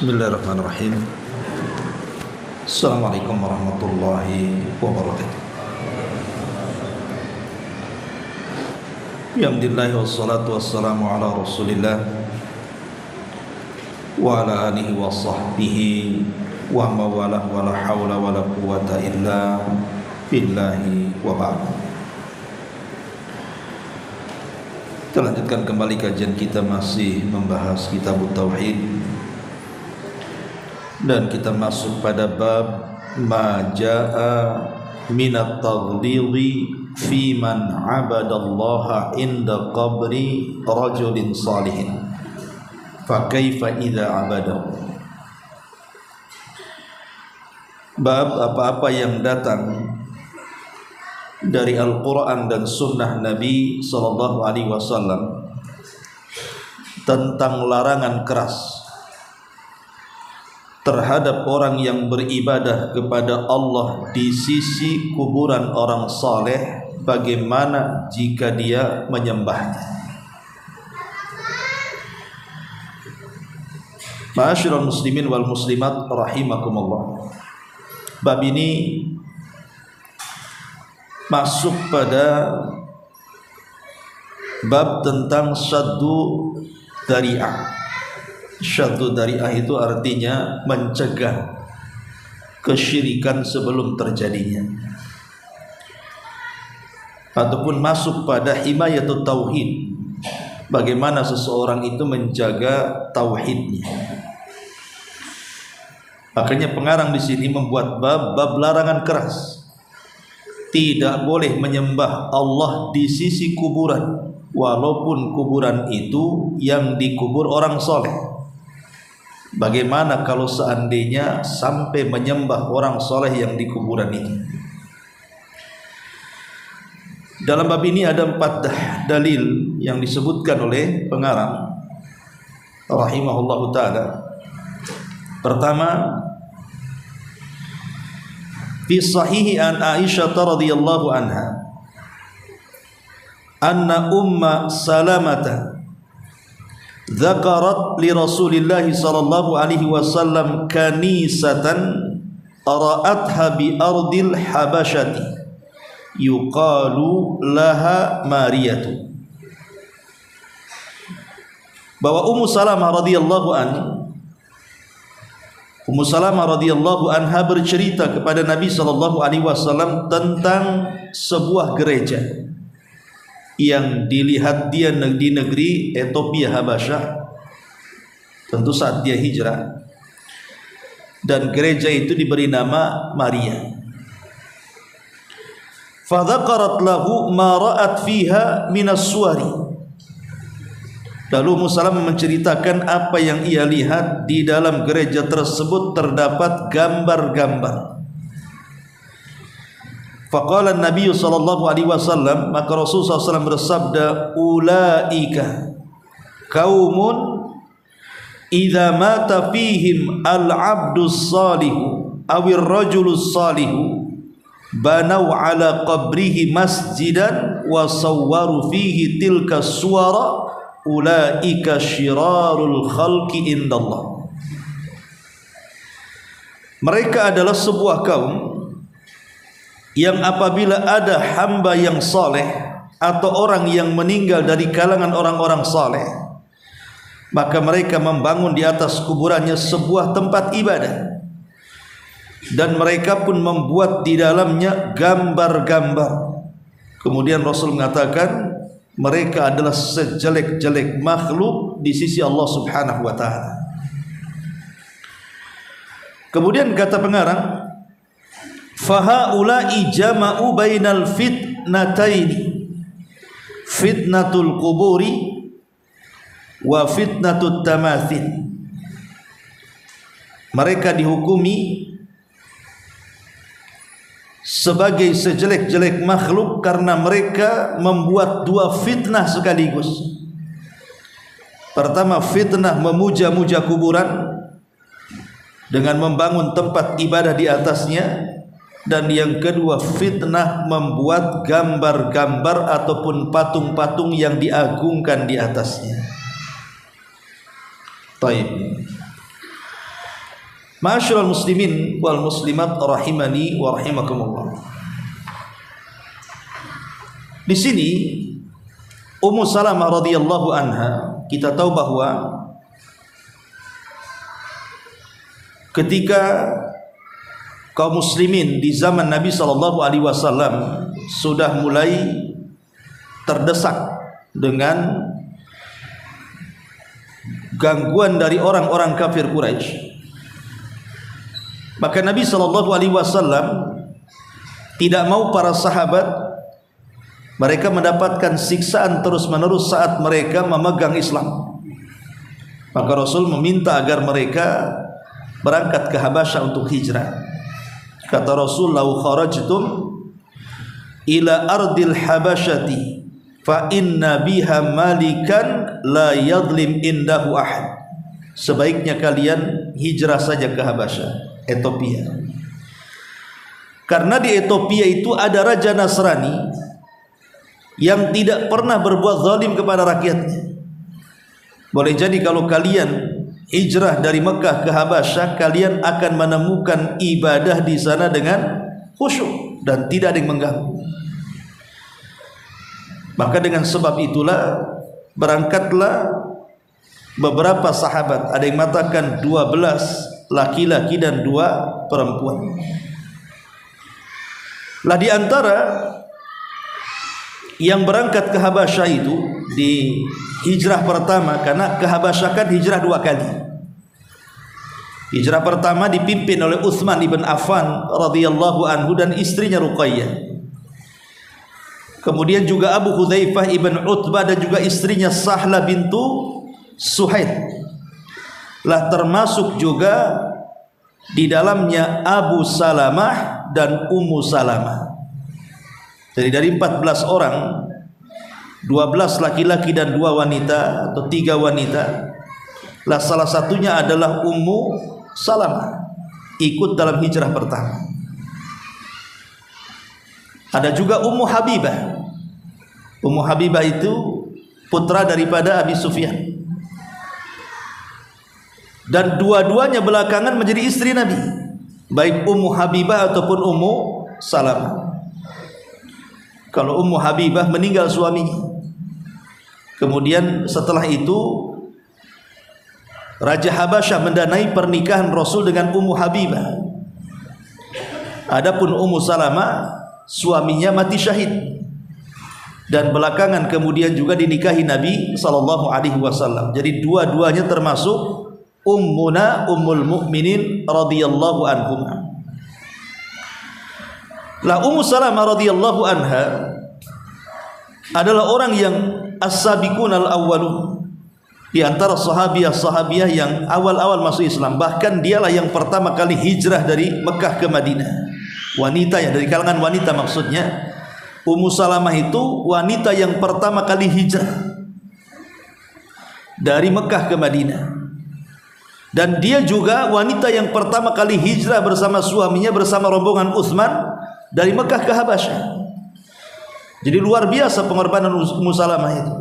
Bismillahirrahmanirrahim. Assalamualaikum warahmatullahi wabarakatuh. Alhamdulillah wassalatu wassalamu ala Rasulillah wa ala alihi wa sahbihi wa mawalah wa la hawla wa la quwwata illa billahi wa ba'd. Kita lanjutkan kembali kajian kita, masih membahas kitab Tauhid, dan kita masuk pada bab ma jaa minat taghlidhi fi man abadallaha inda qabri rajulin salihin fa kaifa idza abadahu. Bab apa-apa yang datang dari Al-Quran dan Sunnah Nabi Sallallahu Alaihi Wasallam tentang larangan keras terhadap orang yang beribadah kepada Allah di sisi kuburan orang saleh, bagaimana jika dia menyembahnya. Ma'asyiral muslimin wal muslimat rahimakumullah. Bab ini masuk pada bab tentang syaddu dari'ah. Syaddu dari'ah itu artinya mencegah kesyirikan sebelum terjadinya, ataupun masuk pada himayatut tauhid, bagaimana seseorang itu menjaga tauhidnya. Makanya pengarang di sini membuat bab larangan keras. Tidak boleh menyembah Allah di sisi kuburan, walaupun kuburan itu yang dikubur orang soleh. Bagaimana kalau seandainya sampai menyembah orang soleh yang di kuburan itu? Dalam bab ini ada 4 dalil yang disebutkan oleh pengarang rahimahullahu ta'ala. Pertama, fi sahihi an Aisyah radhiyallahu anha anna umma Salamah dzakarat li Rasulillah sallallahu alaihi wasallam kanisatan ra'atha bi ardil habasyati yuqalu laha Mariyatu. Bahwa Ummu Salamah radhiyallahu anha bercerita kepada Nabi sallallahu alaihi wasallam tentang sebuah gereja yang dilihat dia di negeri Ethiopia Habasyah, tentu saat dia hijrah, dan gereja itu diberi nama Maria. Fa dzakarat lahu ma ra'at fiha minas suwari. Lalu Ummu Salamah menceritakan apa yang ia lihat di dalam gereja tersebut, terdapat gambar-gambar. Faqala Nabi sallallahu alaihi wasallam, maka Rasulullah SAW bersabda, ulaika qaumun idza mata fihim al-'abdus salihu awir rajulus salihu banau ala qabrihi masjidan wa sawwaru fihi tilka suwara ulaika syirarul khalqi indallah. Mereka adalah sebuah kaum yang apabila ada hamba yang saleh atau orang yang meninggal dari kalangan orang-orang saleh, maka mereka membangun di atas kuburannya sebuah tempat ibadah, dan mereka pun membuat di dalamnya gambar-gambar. Kemudian Rasul mengatakan mereka adalah sejelek-jelek makhluk di sisi Allah Subhanahu wa ta'ala. Kemudian kata pengarang, fahaula'i jama'u bainal fitnataini, fitnatul quburi wa fitnatut tamathil. Mereka dihukumi sebagai sejelek-jelek makhluk karena mereka membuat 2 fitnah sekaligus. Pertama, fitnah memuja-muja kuburan dengan membangun tempat ibadah di atasnya, dan yang kedua fitnah membuat gambar-gambar ataupun patung-patung yang diagungkan di atasnya. Taib. Ma'asyiral muslimin wal muslimat rahimani wa rahimakumullah. Di sini Ummu Salamah radhiyallahu anha, kita tahu bahwa ketika kaum muslimin di zaman Nabi sallallahu alaihi wasallam sudah mulai terdesak dengan gangguan dari orang-orang kafir Quraisy, maka Nabi sallallahu alaihi wasallam tidak mau para sahabat mereka mendapatkan siksaan terus-menerus saat mereka memegang Islam. Maka Rasul meminta agar mereka berangkat ke Habasyah untuk hijrah. Kata Rasul, "Lau kharajtum ila ardil habasyati fa inna biha malikan la yadlim indahu ahad." Sebaiknya kalian hijrah saja ke Habasyah, Ethiopia. Karena di Ethiopia itu ada raja Nasrani yang tidak pernah berbuat zalim kepada rakyatnya. Boleh jadi kalau kalian hijrah dari Mekah ke Habasyah, kalian akan menemukan ibadah di sana dengan khusyuk dan tidak ada yang mengganggu. Maka dengan sebab itulah berangkatlah beberapa sahabat, ada yang mengatakan 12 laki-laki dan 2 perempuan. Lah di antara yang berangkat ke Habasyah itu di hijrah pertama, karena ke Habasyah kan hijrah 2 kali. Hijrah pertama dipimpin oleh Utsman ibn Affan radhiyallahu anhu dan istrinya Ruqayyah. Kemudian juga Abu Hudzaifah ibn Utbah dan juga istrinya Sahlah bintu Suhaid. Lah termasuk juga di dalamnya Abu Salamah dan Ummu Salamah. Jadi dari 14 orang, 12 laki-laki dan 2 wanita atau 3 wanita. Lah salah satunya adalah Ummu Salamah ikut dalam hijrah pertama. Ada juga Ummu Habibah. Ummu Habibah itu putra daripada Abi Sufyan. Dan dua-duanya belakangan menjadi istri Nabi, baik Ummu Habibah ataupun Ummu Salamah. Kalau Ummu Habibah meninggal suaminya, kemudian setelah itu Raja Habasyah mendanai pernikahan Rasul dengan Ummu Habibah. Adapun Ummu Salamah suaminya mati syahid dan belakangan kemudian juga dinikahi Nabi sallallahu alaihi wasallam. Jadi dua-duanya termasuk Ummuna Ummul Mukminin radhiyallahu anhumah. Lah Ummu Salamah radhiyallahu anha adalah orang yang as-sabiqun al-awwalun, di antara sahabiah-sahabiah yang awal-awal masuk Islam. Bahkan dialah yang pertama kali hijrah dari Mekah ke Madinah. Wanita yang dari kalangan wanita maksudnya. Ummu Salamah itu wanita yang pertama kali hijrah dari Mekah ke Madinah. Dan dia juga wanita yang pertama kali hijrah bersama suaminya, bersama rombongan Utsman dari Mekah ke Habasyah. Jadi luar biasa pengorbanan Ummu Salamah itu.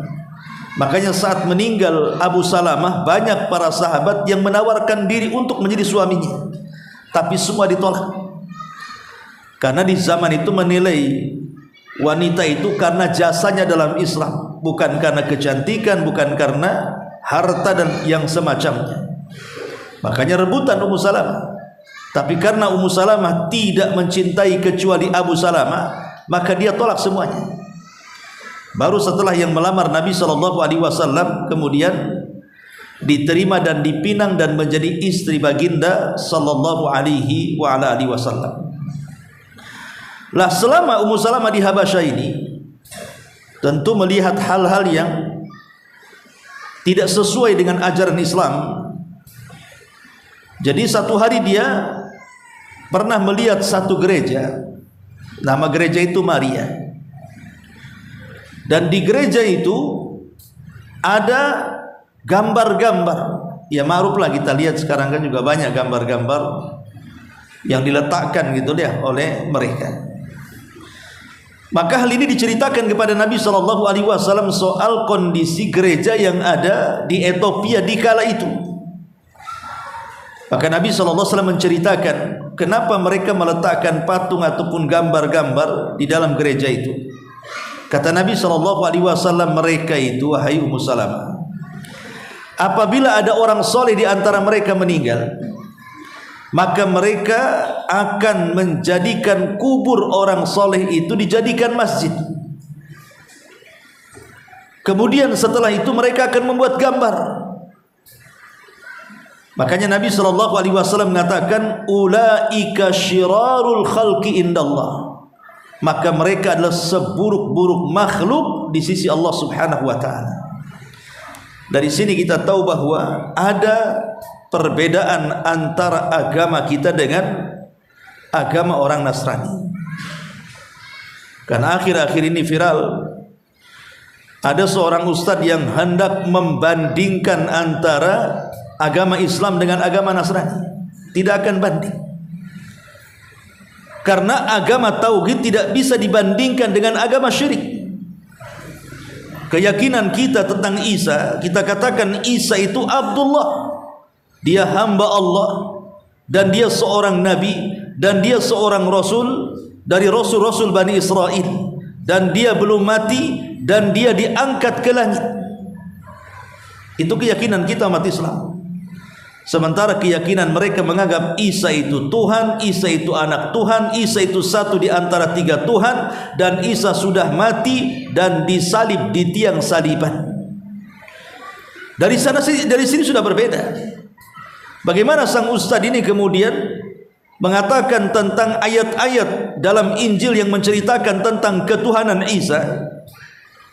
Makanya saat meninggal Abu Salamah, banyak para sahabat yang menawarkan diri untuk menjadi suaminya, tapi semua ditolak. Karena di zaman itu menilai wanita itu karena jasanya dalam Islam, bukan karena kecantikan, bukan karena harta dan yang semacamnya. Makanya rebutan Ummu Salamah. Tapi karena Ummu Salamah tidak mencintai kecuali Abu Salamah, maka dia tolak semuanya. Baru setelah yang melamar Nabi SAW kemudian diterima dan dipinang dan menjadi istri baginda sallallahu alaihi wa ala alihi wasallam. Lah selama Ummu Salamah di Habasyah ini tentu melihat hal-hal yang tidak sesuai dengan ajaran Islam. Jadi satu hari dia pernah melihat satu gereja, nama gereja itu Maria. Dan di gereja itu ada gambar-gambar. Ya ma'ruf lah, kita lihat sekarang kan juga banyak gambar-gambar yang diletakkan gitu ya oleh mereka. Maka hal ini diceritakan kepada Nabi SAW soal kondisi gereja yang ada di Ethiopia di kala itu. Maka Nabi SAW menceritakan kenapa mereka meletakkan patung ataupun gambar-gambar di dalam gereja itu. Kata Nabi SAW, mereka itu, wahai Ummu Salamah, apabila ada orang soleh di antara mereka meninggal, maka mereka akan menjadikan kubur orang soleh itu dijadikan masjid. Kemudian setelah itu mereka akan membuat gambar. Makanya Nabi SAW mengatakan, ulaika syirarul khalqi indallah, maka mereka adalah seburuk-buruk makhluk di sisi Allah Subhanahu wa ta'ala. Dari sini kita tahu bahwa ada perbedaan antara agama kita dengan agama orang Nasrani. Karena akhir-akhir ini viral, ada seorang ustadz yang hendak membandingkan antara agama Islam dengan agama Nasrani. Tidak akan banding, karena agama tauhid tidak bisa dibandingkan dengan agama syirik. Keyakinan kita tentang Isa, kita katakan Isa itu Abdullah, dia hamba Allah, dan dia seorang nabi, dan dia seorang rasul dari rasul-rasul Bani Israel, dan dia belum mati, dan dia diangkat ke langit. Itu keyakinan kita umat Islam. Sementara keyakinan mereka menganggap Isa itu Tuhan, Isa itu anak Tuhan, Isa itu satu di antara tiga Tuhan, dan Isa sudah mati dan disalib di tiang saliban. Dari sini sudah berbeda. Bagaimana sang ustadz ini kemudian mengatakan tentang ayat-ayat dalam Injil yang menceritakan tentang ketuhanan Isa.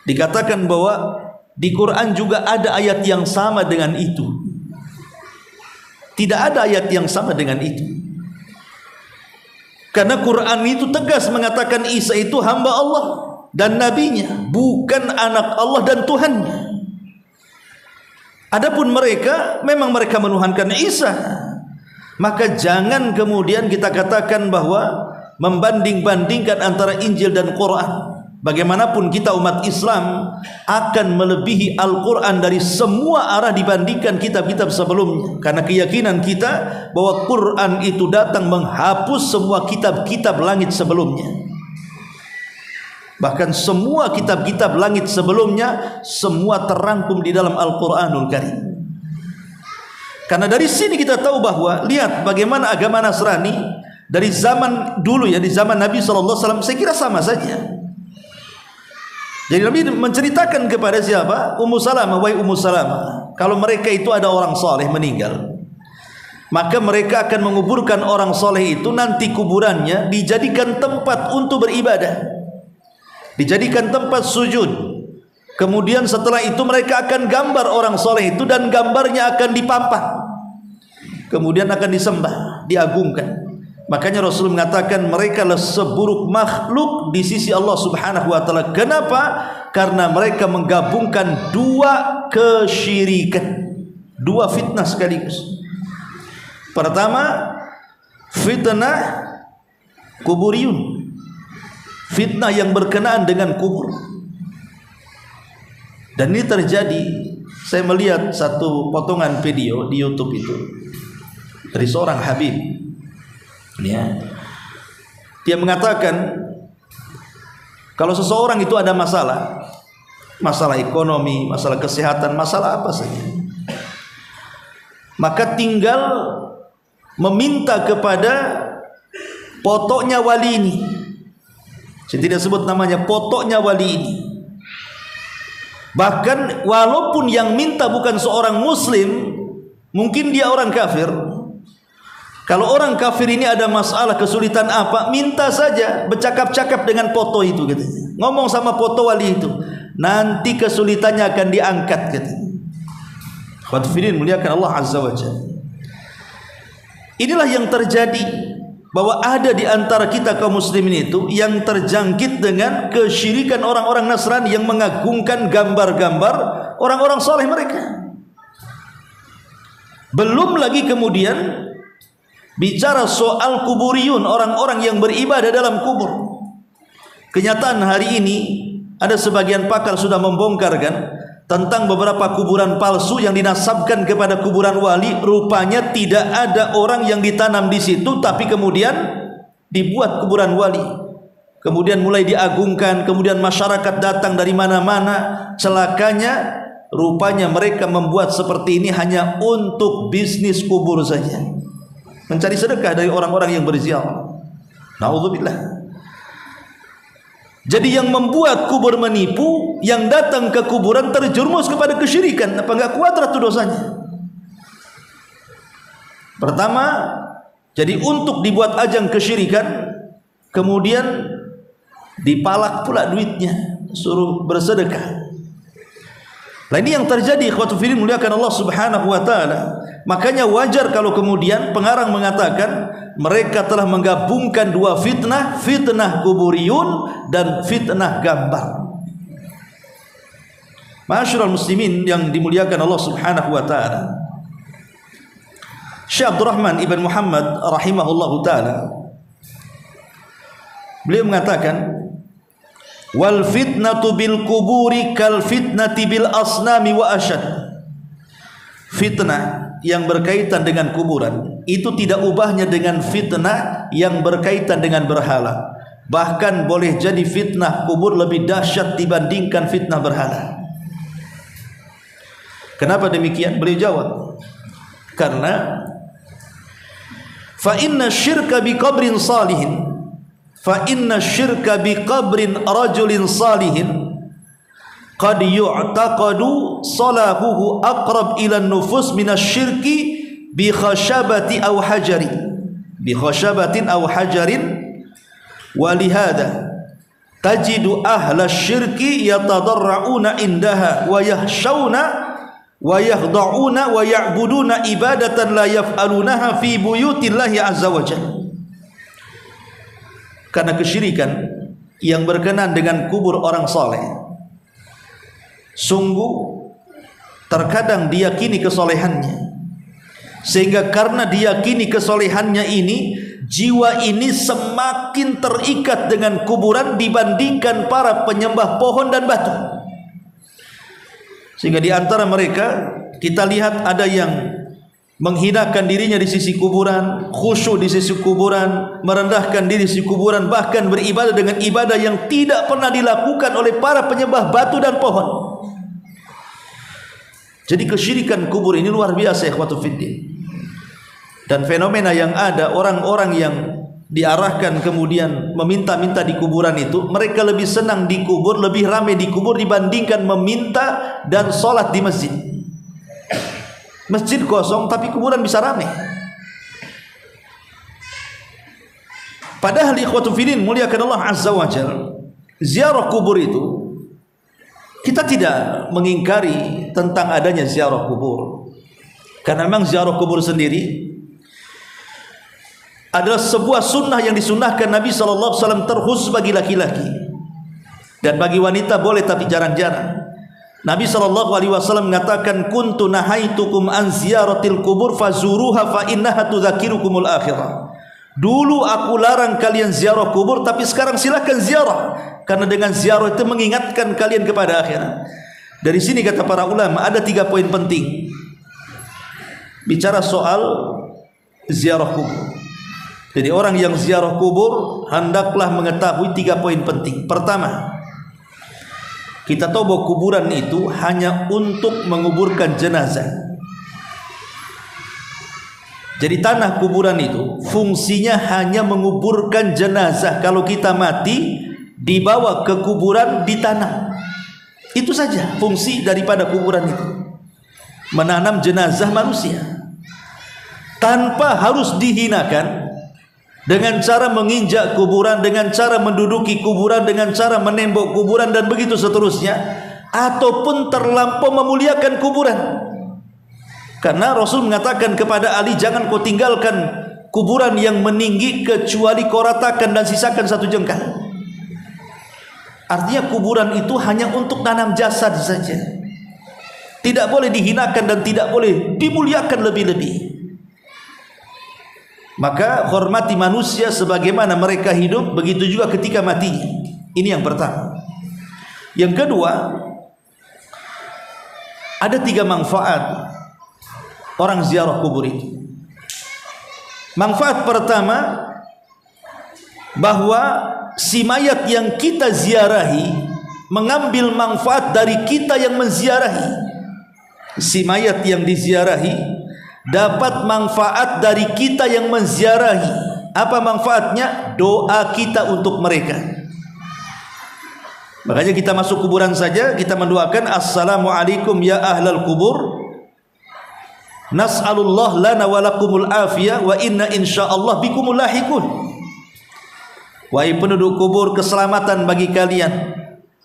Dikatakan bahwa di Quran juga ada ayat yang sama dengan itu. Tidak ada ayat yang sama dengan itu. Karena Quran itu tegas mengatakan Isa itu hamba Allah dan nabinya, bukan anak Allah dan Tuhannya. Adapun mereka, memang mereka menuhankan Isa. Maka jangan kemudian kita katakan bahwa membanding-bandingkan antara Injil dan Quran. Bagaimanapun kita umat Islam akan melebihi Al-Quran dari semua arah dibandingkan kitab-kitab sebelumnya. Karena keyakinan kita bahwa Quran itu datang menghapus semua kitab-kitab langit sebelumnya. Bahkan semua kitab-kitab langit sebelumnya semua terangkum di dalam Al-Quranul Karim. Karena dari sini kita tahu bahwa lihat bagaimana agama Nasrani dari zaman dulu, ya, di zaman Nabi SAW, saya kira sama saja. Jadi Nabi menceritakan kepada siapa? Ummu Salamah, wahai Ummu Salamah, kalau mereka itu ada orang soleh meninggal, maka mereka akan menguburkan orang soleh itu, nanti kuburannya dijadikan tempat untuk beribadah, dijadikan tempat sujud. Kemudian setelah itu mereka akan gambar orang soleh itu, dan gambarnya akan dipampang, kemudian akan disembah, diagungkan. Makanya Rasul mengatakan mereka adalah seburuk makhluk di sisi Allah Subhanahu wa ta'ala. Kenapa? Karena mereka menggabungkan dua kesyirikan, dua fitnah sekaligus. Pertama, fitnah kuburiyun, fitnah yang berkenaan dengan kubur. Dan ini terjadi, saya melihat satu potongan video di YouTube itu dari seorang Habib. Ya. Dia mengatakan kalau seseorang itu ada masalah, masalah ekonomi, masalah kesehatan, masalah apa saja, maka tinggal meminta kepada potoknya wali ini. Saya tidak sebut namanya, potoknya wali ini. Bahkan walaupun yang minta bukan seorang muslim, mungkin dia orang kafir. Kalau orang kafir ini ada masalah, kesulitan apa, minta saja, bercakap-cakap dengan foto itu, katanya. Ngomong sama foto wali itu, nanti kesulitannya akan diangkat, katanya. Khawatirin muliakan Allah Azza wa Jalla. Inilah yang terjadi, bahwa ada di antara kita kaum muslimin itu yang terjangkit dengan kesyirikan orang-orang Nasrani yang mengagungkan gambar-gambar orang-orang soleh mereka. Belum lagi kemudian bicara soal kuburiyun, orang-orang yang beribadah dalam kubur. Kenyataan hari ini ada sebagian pakar sudah membongkar kan, tentang beberapa kuburan palsu yang dinasabkan kepada kuburan wali. Rupanya tidak ada orang yang ditanam di situ, tapi kemudian dibuat kuburan wali. Kemudian mulai diagungkan, kemudian masyarakat datang dari mana-mana. Celakanya, rupanya mereka membuat seperti ini hanya untuk bisnis kubur saja, mencari sedekah dari orang-orang yang berziarah. Na'udzubillah. Jadi yang membuat kubur menipu, yang datang ke kuburan terjerumus kepada kesyirikan. Apa enggak kuadrat itu dosanya? Pertama, jadi untuk dibuat ajang kesyirikan, kemudian dipalak pula duitnya, suruh bersedekah. Nah, ini yang terjadi, ikhwatu fillah muliakan Allah Subhanahu wa taala. Makanya wajar kalau kemudian pengarang mengatakan mereka telah menggabungkan dua fitnah, fitnah kuburiyun dan fitnah gambar. Ma'asyiral muslimin yang dimuliakan Allah Subhanahu wa taala. Syekh Abdurrahman ibn Muhammad rahimahullahu taala, beliau mengatakan, wal fitnatu bil kuburi kal fitnati bil asnami wa asyad. Fitnah yang berkaitan dengan kuburan itu tidak ubahnya dengan fitnah yang berkaitan dengan berhala. Bahkan boleh jadi fitnah kubur lebih dahsyat dibandingkan fitnah berhala. Kenapa demikian? Beliau jawab, karena fa inna syirka bi qabrin salihin, fa inna syirka bi qabrin rajulin salihin qad yu'taqadu salahuhu aqrab ila nufus minasyirki bi khashabati aw hajari, bi khashabatin aw hajarin. Walihada tajidu ahla syirki yatadarrauna indaha wa yahshawna wa yakhda'una wa ya'buduna ibadatan la yaf'alunaha fi buyutillahi azza wa jalla. Karena kesyirikan yang berkenan dengan kubur orang saleh, sungguh terkadang diyakini kesolehannya, sehingga karena diyakini kesolehannya ini, jiwa ini semakin terikat dengan kuburan dibandingkan para penyembah pohon dan batu. Sehingga di antara mereka kita lihat ada yang menghinakan dirinya di sisi kuburan, khusyuk di sisi kuburan, merendahkan diri di sisi kuburan, bahkan beribadah dengan ibadah yang tidak pernah dilakukan oleh para penyembah batu dan pohon. Jadi kesyirikan kubur ini luar biasa, ikhwatu fiddin. Dan fenomena yang ada, orang-orang yang diarahkan kemudian meminta-minta di kuburan itu, mereka lebih senang di kubur, lebih ramai di kubur dibandingkan meminta dan sholat di masjid. Masjid kosong tapi kuburan bisa ramai. Padahal ikhwatu fiddin muliakan Allah azza wa jalla, ziarah kubur itu kita tidak mengingkari tentang adanya ziarah kubur, karena memang ziarah kubur sendiri adalah sebuah sunnah yang disunnahkan Nabi SAW, terkhusus bagi laki-laki, dan bagi wanita boleh tapi jarang-jarang. Nabi SAW mengatakan, kuntu nahaitukum an ziyaratil kubur fazuruha fa innaha tudzakirukumul akhirah. Dulu aku larang kalian ziarah kubur, tapi sekarang silakan ziarah, karena dengan ziarah itu mengingatkan kalian kepada akhirat. Dari sini kata para ulama ada 3 poin penting bicara soal ziarah kubur. Jadi orang yang ziarah kubur hendaklah mengetahui 3 poin penting. Pertama, kita tahu bahwa kuburan itu hanya untuk menguburkan jenazah. Jadi tanah kuburan itu fungsinya hanya menguburkan jenazah. Kalau kita mati, dibawa ke kuburan, ditanam. Itu saja fungsi daripada kuburan itu, menanam jenazah manusia, tanpa harus dihinakan dengan cara menginjak kuburan, dengan cara menduduki kuburan, dengan cara menembok kuburan, dan begitu seterusnya, ataupun terlampau memuliakan kuburan. Karena Rasul mengatakan kepada Ali, jangan kau tinggalkan kuburan yang meninggi kecuali kau ratakan dan sisakan 1 jengkal. Artinya kuburan itu hanya untuk tanam jasad saja, tidak boleh dihinakan dan tidak boleh dimuliakan lebih-lebih. Maka hormati manusia sebagaimana mereka hidup, begitu juga ketika mati. Ini yang pertama. Yang kedua, Ada 3 manfaat orang ziarah kubur itu. Manfaat pertama, bahwa si mayat yang kita ziarahi mengambil manfaat dari kita yang menziarahi. Si mayat yang diziarahi dapat manfaat dari kita yang menziarahi. Apa manfaatnya? Doa kita untuk mereka. Makanya kita masuk kuburan saja kita mendoakan, assalamualaikum ya ahlal kubur, nas'alullah lana wa lakumul afiyah wa inna insyaallah bikumul lahiqun. Wahai penduduk kubur, keselamatan bagi kalian,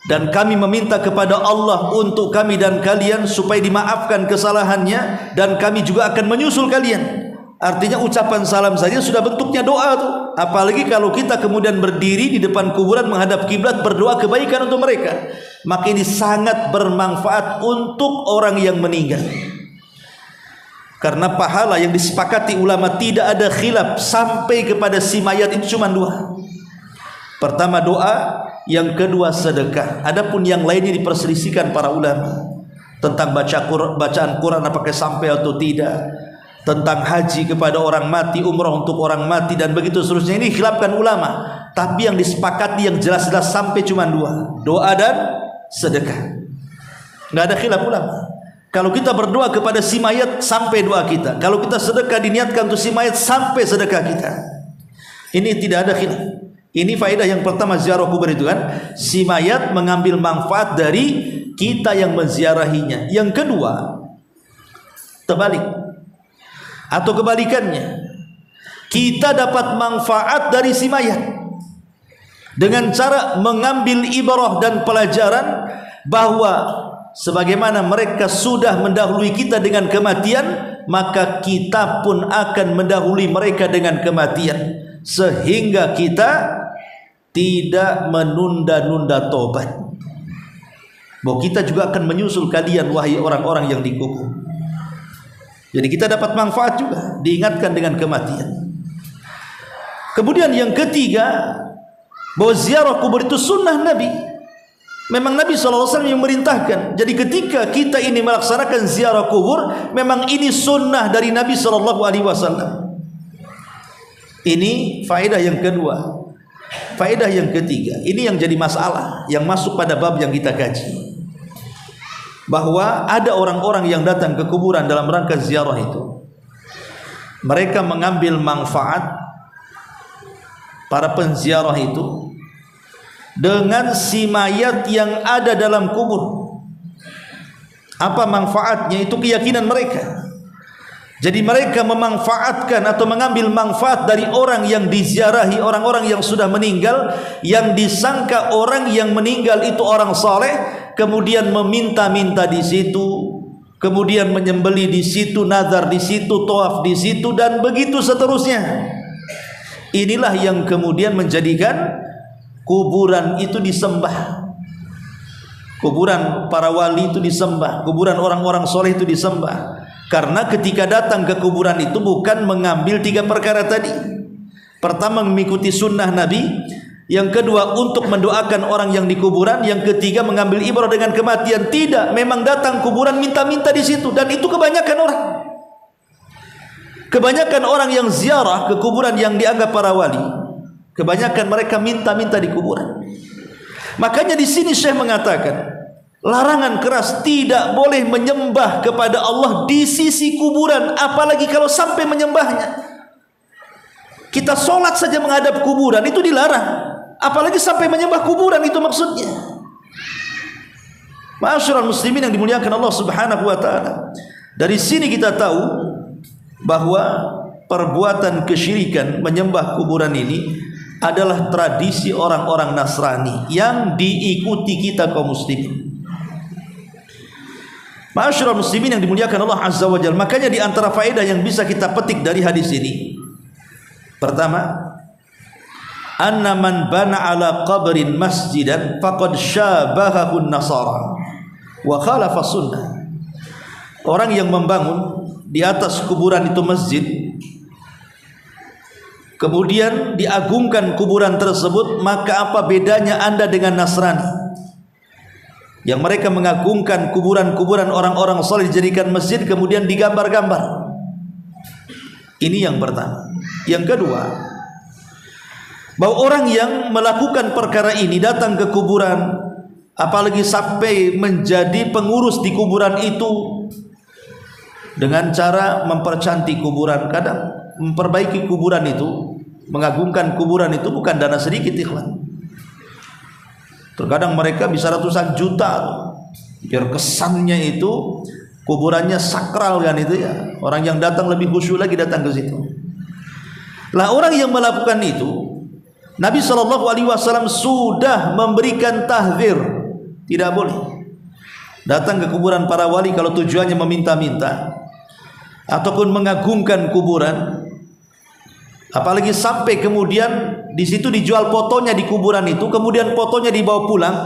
dan kami meminta kepada Allah untuk kami dan kalian supaya dimaafkan kesalahannya, dan kami juga akan menyusul kalian. Artinya ucapan salam saja sudah bentuknya doa tuh. Apalagi kalau kita kemudian berdiri di depan kuburan menghadap kiblat berdoa kebaikan untuk mereka, maka ini sangat bermanfaat untuk orang yang meninggal. Karena pahala yang disepakati ulama tidak ada khilaf sampai kepada si mayat itu cuma 2. Pertama doa, yang kedua sedekah. Adapun yang lainnya diperselisihkan para ulama tentang bacaan Quran apakah sampai atau tidak, tentang haji kepada orang mati, umrah untuk orang mati, dan begitu seterusnya. Ini khilafkan ulama, tapi yang disepakati yang jelas-jelas sampai cuma 2, doa dan sedekah. Nggak ada khilaf ulama. Kalau kita berdoa kepada si mayat sampai doa kita, kalau kita sedekah diniatkan untuk si mayat sampai sedekah kita. Ini tidak ada khilaf. Ini faedah yang pertama ziarah kubur itu kan, si mayat mengambil manfaat dari kita yang menziarahinya. Yang kedua, terbalik atau kebalikannya, kita dapat manfaat dari si mayat dengan cara mengambil ibrah dan pelajaran bahwa sebagaimana mereka sudah mendahului kita dengan kematian, maka kita pun akan mendahului mereka dengan kematian, sehingga kita tidak menunda-nunda tobat. Bahwa kita juga akan menyusul kalian wahai orang-orang yang dikubur. Jadi kita dapat manfaat juga, diingatkan dengan kematian. Kemudian yang ketiga, bahwa ziarah kubur itu sunnah Nabi. Memang Nabi SAW yang merintahkan. Jadi ketika kita ini melaksanakan ziarah kubur, memang ini sunnah dari Nabi SAW. Ini faedah yang kedua. Faedah yang ketiga, ini yang jadi masalah, yang masuk pada bab yang kita kaji, bahwa ada orang-orang yang datang ke kuburan dalam rangka ziarah itu. Mereka mengambil manfaat para penziarah itu dengan si mayat yang ada dalam kubur. Apa manfaatnya? Itu keyakinan mereka. Jadi mereka memanfaatkan atau mengambil manfaat dari orang yang diziarahi, orang-orang yang sudah meninggal, yang disangka orang yang meninggal itu orang saleh, kemudian meminta-minta di situ, kemudian menyembelih di situ, nazar di situ, tawaf di situ, dan begitu seterusnya. Inilah yang kemudian menjadikan kuburan itu disembah. Kuburan para wali itu disembah, kuburan orang-orang soleh itu disembah. Karena ketika datang ke kuburan itu bukan mengambil 3 perkara tadi. Pertama, mengikuti sunnah Nabi. Yang kedua, untuk mendoakan orang yang di kuburan. Yang ketiga, mengambil ibrah dengan kematian. Tidak, memang datang kuburan minta-minta di situ, dan itu kebanyakan orang. Kebanyakan orang yang ziarah ke kuburan yang dianggap para wali, kebanyakan mereka minta-minta di kuburan. Makanya di sini Syekh mengatakan, larangan keras, tidak boleh menyembah kepada Allah di sisi kuburan, apalagi kalau sampai menyembahnya. Kita sholat saja menghadap kuburan itu dilarang, apalagi sampai menyembah kuburan, itu maksudnya. Ma'asyiral muslimin yang dimuliakan Allah Subhanahu wa taala. Dari sini kita tahu bahwa perbuatan kesyirikan menyembah kuburan ini adalah tradisi orang-orang Nasrani yang diikuti kita kaum muslimin. Ma'asyiral muslimin yang dimuliakan Allah Azza wa Jalla. Makanya di antara faedah yang bisa kita petik dari hadis ini, pertama, anna man bana ala qabrin masjidan faqad syabahahu an-nasara wa khalafa sunnah. Orang yang membangun di atas kuburan itu masjid, kemudian diagungkan kuburan tersebut, maka apa bedanya Anda dengan Nasrani? yang mereka mengagungkan kuburan-kuburan orang-orang saleh dijadikan masjid kemudian digambar-gambar. Ini yang pertama. Yang kedua, bahwa orang yang melakukan perkara ini datang ke kuburan, apalagi sampai menjadi pengurus di kuburan itu dengan cara mempercantik kuburan, kadang memperbaiki kuburan itu, mengagungkan kuburan itu bukan dana sedikit, ikhwan. Terkadang mereka bisa ratusan juta biar kesannya itu kuburannya sakral kan itu ya. Orang yang datang lebih khusyuk lagi datang ke situ. Lah orang yang melakukan itu, Nabi SAW sudah memberikan tahdzir, tidak boleh datang ke kuburan para wali kalau tujuannya meminta-minta ataupun mengagungkan kuburan. Apalagi sampai kemudian di situ dijual fotonya di kuburan itu, kemudian fotonya dibawa pulang,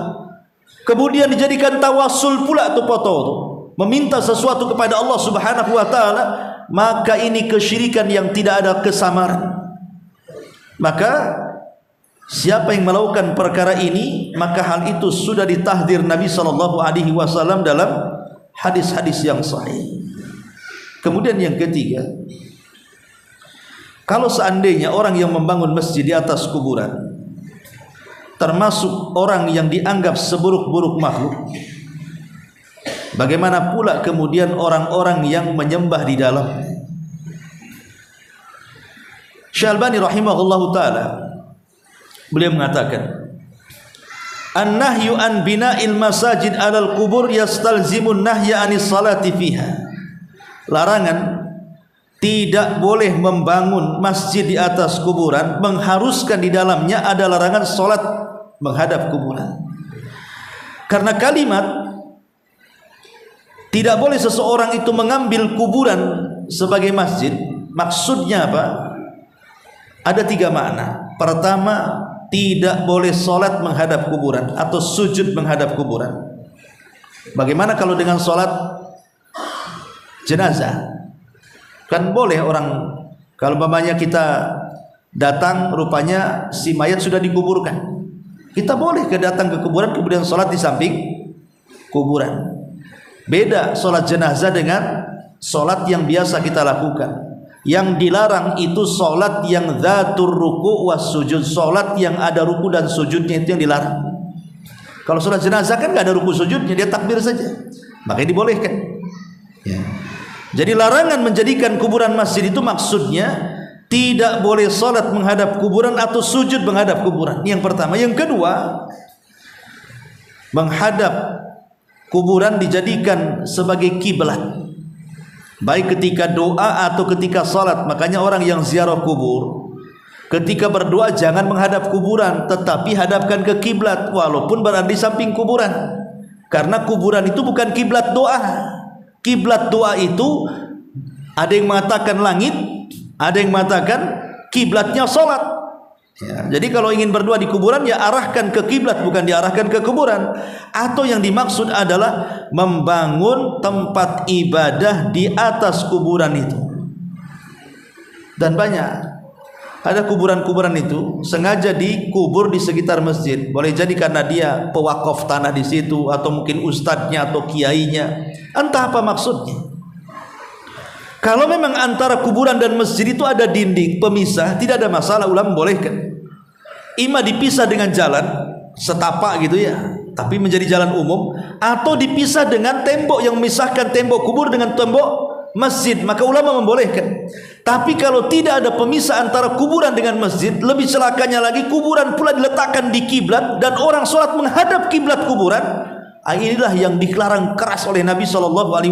kemudian dijadikan tawasul pula tuh foto itu, meminta sesuatu kepada Allah Subhanahu wa taala, maka ini kesyirikan yang tidak ada kesamaran. Maka siapa yang melakukan perkara ini, maka hal itu sudah ditahdir Nabi SAW dalam hadis-hadis yang sahih. Kemudian yang ketiga, kalau seandainya orang yang membangun masjid di atas kuburan termasuk orang yang dianggap seburuk-buruk makhluk, bagaimana pula kemudian orang-orang yang menyembah di dalam? Syekh Albani rahimahullahu taala beliau mengatakan, an-nahyu an bina'il masajid 'alal qubur yastalzimun nahya 'anis salati fiha. Larangan tidak boleh membangun masjid di atas kuburan mengharuskan di dalamnya ada larangan salat menghadap kuburan. Karena kalimat tidak boleh seseorang itu mengambil kuburan sebagai masjid, maksudnya apa? Ada 3 makna. Pertama, tidak boleh salat menghadap kuburan atau sujud menghadap kuburan. Bagaimana kalau dengan salat jenazah? Kan boleh orang, kalau umpamanya kita datang rupanya si mayat sudah dikuburkan, kita boleh datang ke kuburan kemudian sholat di samping kuburan. Beda sholat jenazah dengan sholat yang biasa kita lakukan. Yang dilarang itu sholat yang dzatur ruku' was sujud, sholat yang ada ruku dan sujudnya itu yang dilarang. Kalau sholat jenazah kan nggak ada ruku sujudnya, dia takbir saja, makanya dibolehkan ya. Jadi larangan menjadikan kuburan masjid itu maksudnya tidak boleh sholat menghadap kuburan atau sujud menghadap kuburan. Yang pertama. Yang kedua, menghadap kuburan dijadikan sebagai kiblat, baik ketika doa atau ketika sholat. Makanya orang yang ziarah kubur ketika berdoa jangan menghadap kuburan, tetapi hadapkan ke kiblat walaupun berada di samping kuburan. Karena kuburan itu bukan kiblat doa. Kiblat doa itu ada yang mengatakan langit, ada yang mengatakan kiblatnya sholat ya. Jadi kalau ingin berdoa di kuburan ya arahkan ke kiblat, bukan diarahkan ke kuburan. Atau yang dimaksud adalah membangun tempat ibadah di atas kuburan itu. Dan banyak ada kuburan-kuburan itu sengaja dikubur di sekitar masjid. Boleh jadi karena dia pewakaf tanah di situ, atau mungkin ustadznya atau kiainya, entah apa maksudnya. Kalau memang antara kuburan dan masjid itu ada dinding pemisah, tidak ada masalah, ulama bolehkan. Ima dipisah dengan jalan setapak gitu ya, tapi menjadi jalan umum, atau dipisah dengan tembok yang memisahkan tembok kubur dengan tembok masjid, maka ulama membolehkan. Tapi kalau tidak ada pemisah antara kuburan dengan masjid, lebih celakanya lagi kuburan pula diletakkan di kiblat dan orang sholat menghadap kiblat kuburan. Inilah yang dilarang keras oleh Nabi SAW.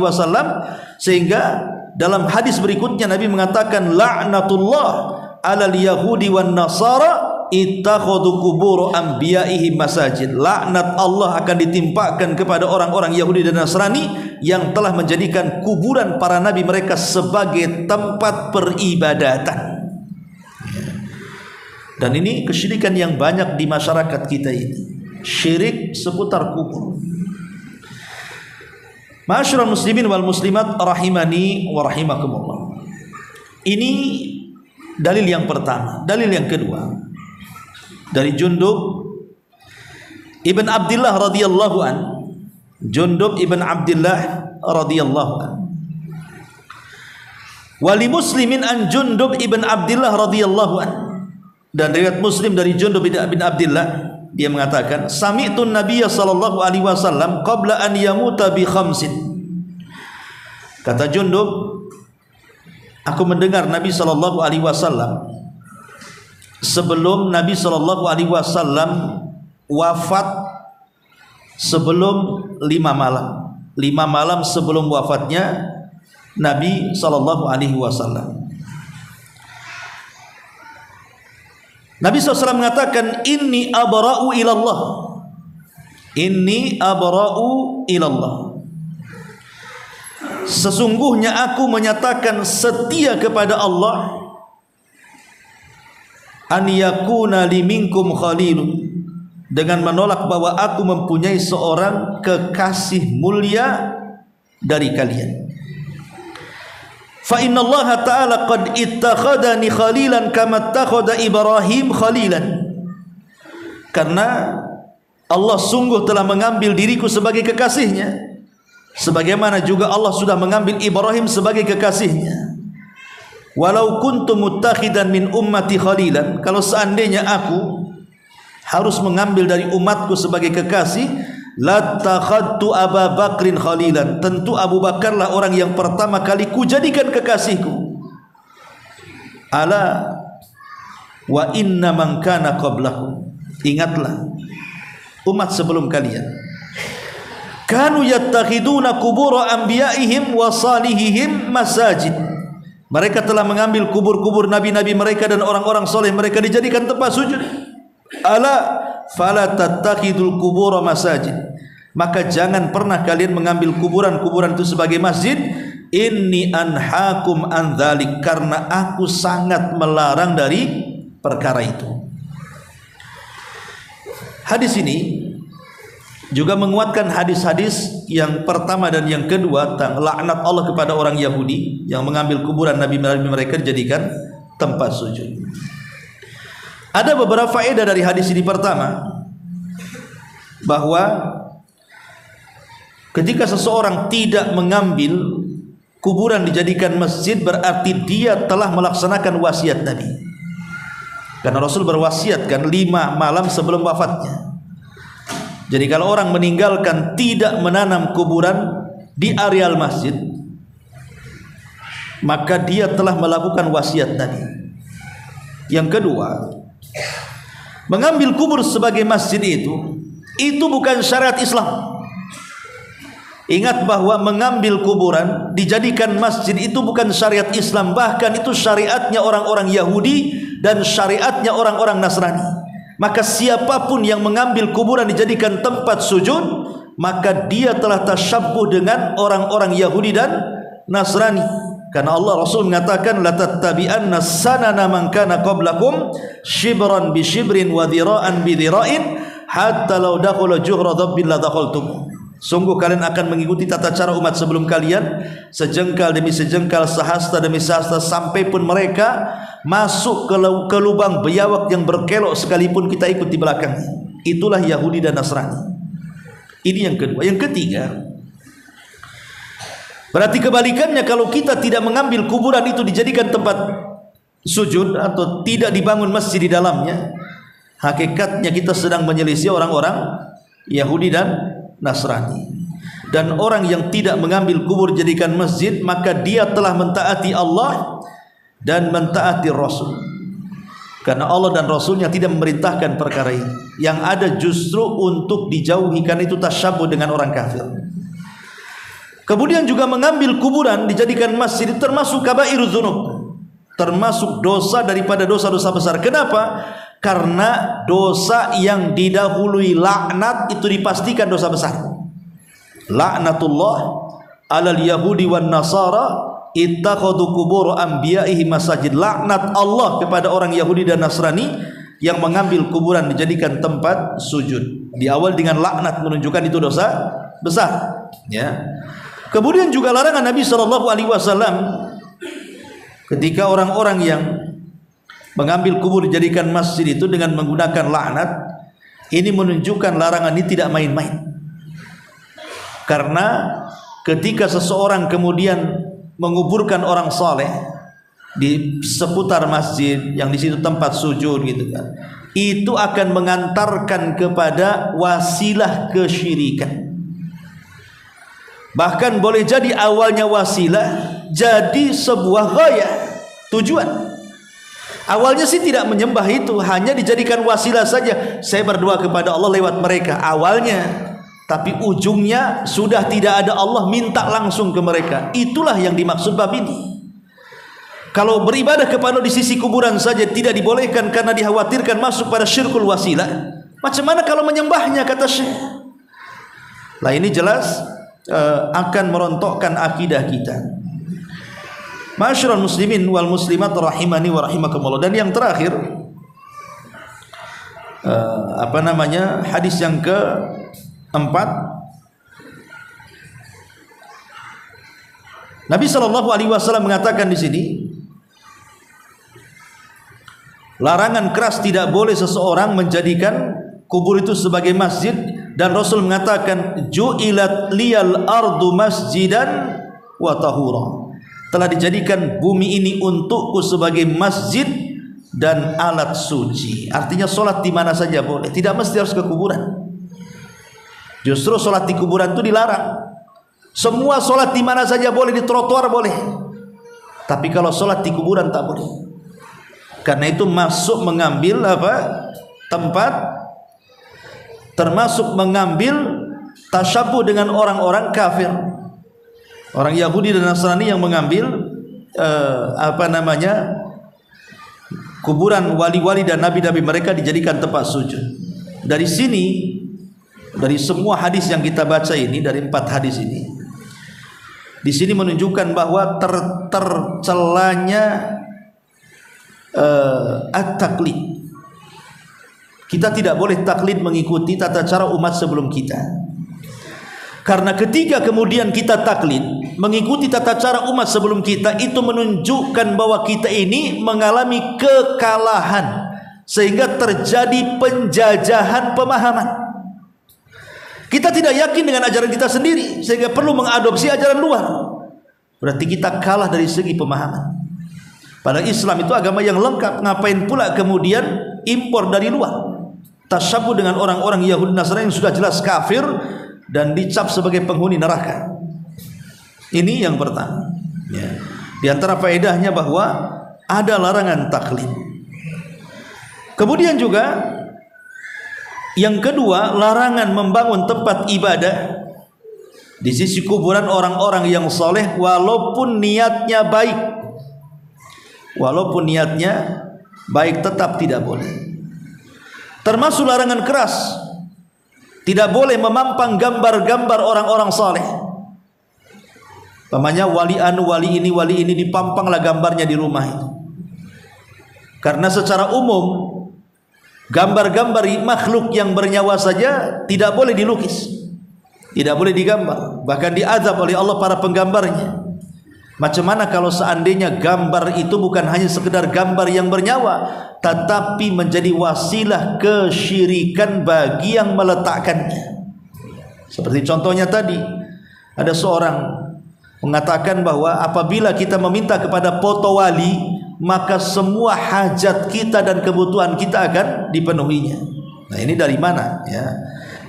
Sehingga dalam hadis berikutnya Nabi mengatakan, la'natullah alal yahudi wan nasara ittakhadhu qubur anbiya'ihim masajid. Laknat Allah akan ditimpakan kepada orang-orang Yahudi dan Nasrani yang telah menjadikan kuburan para nabi mereka sebagai tempat peribadatan. Dan ini kesyirikan yang banyak di masyarakat kita ini, syirik seputar kubur. Ma'asyiral muslimin wal muslimat rahimani wa rahimakumullah. Ini dalil yang pertama. Dalil yang kedua dari Jundub Ibn Abdillah radhiyallahu an, Jundub ibn Abdillah radhiyallahu anhu. Wali Muslimin an Jundub ibn Abdillah radhiyallahu anhu. Dan riwayat Muslim dari Jundub bin Abdillah, dia mengatakan, sami'tu Nabiyya sallallahu alaihi wasallam qabla an yamuta bi khamsin. Kata Jundub, aku mendengar Nabi sallallahu alaihi wasallam sebelum Nabi sallallahu alaihi wasallam wafat, sebelum 5 malam. 5 malam sebelum wafatnya Nabi sallallahu alaihi wasallam. Nabi SAW mengatakan, inni abra'u ilallah, inni abra'u ilallah, sesungguhnya aku menyatakan setia kepada Allah, an yakuna li minkum khalilun, dengan menolak bahwa aku mempunyai seorang kekasih mulia dari kalian. Fa inna Allah ta'ala qad ittakhadani khalilan kama ittakhadha Ibrahim khalilan. Karena Allah sungguh telah mengambil diriku sebagai kekasihnya, sebagaimana juga Allah sudah mengambil Ibrahim sebagai kekasihnya. Walau kuntu muttakhidan min ummati khalilan, kalau seandainya aku harus mengambil dari umatku sebagai kekasih, latakhadtu Abu Bakrin khalilan, tentu Abu Bakarlah orang yang pertama kali kujadikan kekasihku. Ala wa inna man kana qablakum, ingatlah umat sebelum kalian, kanu yattakhiduna qubur anbiya'ihim wa salihihim masajid, mereka telah mengambil kubur-kubur nabi-nabi mereka dan orang-orang soleh mereka dijadikan tempat sujud. Ala fala tattakhidul qubur masajid, maka jangan pernah kalian mengambil kuburan-kuburan itu sebagai masjid. Inni anhaakum an dzalik, karena aku sangat melarang dari perkara itu. Hadis ini juga menguatkan hadis-hadis yang pertama dan yang kedua tentang laknat Allah kepada orang Yahudi yang mengambil kuburan nabi-nabi mereka dijadikan tempat sujud. Ada beberapa faedah dari hadis ini. Pertama, bahwa ketika seseorang tidak mengambil kuburan dijadikan masjid, berarti dia telah melaksanakan wasiat Nabi. Karena Rasul berwasiatkan 5 malam sebelum wafatnya. Jadi kalau orang meninggalkan tidak menanam kuburan di areal masjid, maka dia telah melakukan wasiat Nabi. Yang kedua, mengambil kubur sebagai masjid itu bukan syariat Islam. Ingat bahwa mengambil kuburan dijadikan masjid itu bukan syariat Islam, bahkan itu syariatnya orang-orang Yahudi dan syariatnya orang-orang Nasrani. Maka siapapun yang mengambil kuburan dijadikan tempat sujud, maka dia telah tasyabbuh dengan orang-orang Yahudi dan Nasrani. Karena Allah Rasul mengatakan, la tattabi'anna sanana man kana qablakum shibran bi shibrin wa dhira'an bi dhira'in hatta law dakhala juhra dhabbil la dakhaltum. Sungguh kalian akan mengikuti tata cara umat sebelum kalian, sejengkal demi sejengkal, sehasta demi sehasta, sampai pun mereka masuk ke lubang biawak yang berkelok sekalipun kita ikut di belakangnya. Itulah Yahudi dan Nasrani. Ini yang kedua. Yang ketiga, berarti kebalikannya, kalau kita tidak mengambil kuburan itu dijadikan tempat sujud atau tidak dibangun masjid di dalamnya, hakikatnya kita sedang menyelisih orang-orang Yahudi dan Nasrani. Dan orang yang tidak mengambil kubur jadikan masjid, maka dia telah mentaati Allah dan mentaati Rasul. Karena Allah dan Rasulnya tidak memerintahkan perkara ini. Yang ada justru untuk dijauhi, karena itu tasyabbuh dengan orang kafir. Kemudian juga mengambil kuburan dijadikan masjid itu termasuk kabairudz dzunub, termasuk dosa daripada dosa-dosa besar. Kenapa? Karena dosa yang didahului laknat itu dipastikan dosa besar. Laknatullah alal yahudi wan nasara ittakhadhu qubur anbiya'ihi masajid. Laknat Allah kepada orang Yahudi dan Nasrani yang mengambil kuburan dijadikan tempat sujud. Di awal dengan laknat menunjukkan itu dosa besar, ya. Kemudian juga larangan Nabi SAW ketika orang-orang yang mengambil kubur dijadikan masjid itu dengan menggunakan laknat. Ini menunjukkan larangan ini tidak main-main. Karena ketika seseorang kemudian menguburkan orang saleh di seputar masjid yang di situ tempat sujud gitu kan, itu akan mengantarkan kepada wasilah kesyirikan. Bahkan boleh jadi awalnya wasilah jadi sebuah ghaya, tujuan. Awalnya sih tidak menyembah itu, hanya dijadikan wasilah saja. Saya berdoa kepada Allah lewat mereka awalnya, tapi ujungnya sudah tidak ada Allah, minta langsung ke mereka. Itulah yang dimaksud bab ini. Kalau beribadah kepada di sisi kuburan saja tidak dibolehkan karena dikhawatirkan masuk pada syirkul wasilah, macam mana kalau menyembahnya, kata Syekh. Lah ini jelas akan merontokkan akidah kita. Ma'asyiral muslimin wal muslimat rahimani wa rahimakumullah. Dan yang terakhir hadis yang keempat, Nabi SAW mengatakan di sini, larangan keras tidak boleh seseorang menjadikan kubur itu sebagai masjid. Dan Rasul mengatakan, ju'ilat liyal ardu masjidan wa tahura. Telah dijadikan bumi ini untukku sebagai masjid dan alat suci. Artinya solat di mana saja boleh, tidak mesti harus ke kuburan. Justru solat di kuburan itu dilarang. Semua solat di mana saja boleh, di trotoar boleh, tapi kalau solat di kuburan tak boleh. Karena itu masuk mengambil tempat, termasuk mengambil tasyabuh dengan orang-orang kafir, orang Yahudi dan Nasrani yang mengambil kuburan wali-wali dan nabi-nabi mereka dijadikan tempat sujud. Dari sini, dari semua hadis yang kita baca ini, dari 4 hadis ini, di sini menunjukkan bahwa tercelanya at-taqlid. Kita tidak boleh taklid mengikuti tata cara umat sebelum kita. Karena ketika kemudian kita taklid mengikuti tata cara umat sebelum kita, itu menunjukkan bahwa kita ini mengalami kekalahan, sehingga terjadi penjajahan pemahaman. Kita tidak yakin dengan ajaran kita sendiri, sehingga perlu mengadopsi ajaran luar. Berarti kita kalah dari segi pemahaman. Padahal Islam itu agama yang lengkap. Ngapain pula kemudian impor dari luar? Tasyabuh dengan orang-orang Yahudi Nasrani yang sudah jelas kafir dan dicap sebagai penghuni neraka. Ini yang pertama ya. Di antara faedahnya bahwa ada larangan taklid. Kemudian juga yang kedua, larangan membangun tempat ibadah di sisi kuburan orang-orang yang soleh, walaupun niatnya baik. Walaupun niatnya baik tetap tidak boleh. Termasuk larangan keras, tidak boleh memampang gambar-gambar orang-orang saleh. Pamannya wali anu, wali ini dipampanglah gambarnya di rumah itu. Karena secara umum gambar-gambar makhluk yang bernyawa saja tidak boleh dilukis, tidak boleh digambar, bahkan diazab oleh Allah para penggambarnya. Macam mana kalau seandainya gambar itu bukan hanya sekedar gambar yang bernyawa, tetapi menjadi wasilah kesyirikan bagi yang meletakkannya. Seperti contohnya tadi, ada seorang mengatakan bahwa apabila kita meminta kepada foto wali, maka semua hajat kita dan kebutuhan kita akan dipenuhinya. Nah, ini dari mana ya?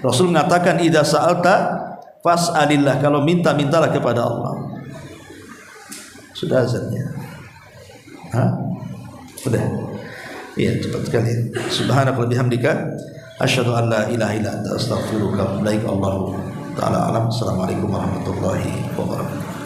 Rasul mengatakan, idza sa'alta fas'alillah, kalau minta, mintalah kepada Allah. Sudah azannya? Sudah. Iya, cepat sekali. Subhanakallahumma bihamdika asyhadu an la ilaha illa anta astaghfiruka wa atubu ilaik. Allahu ta'ala alam. Assalamualaikum warahmatullahi wabarakatuh.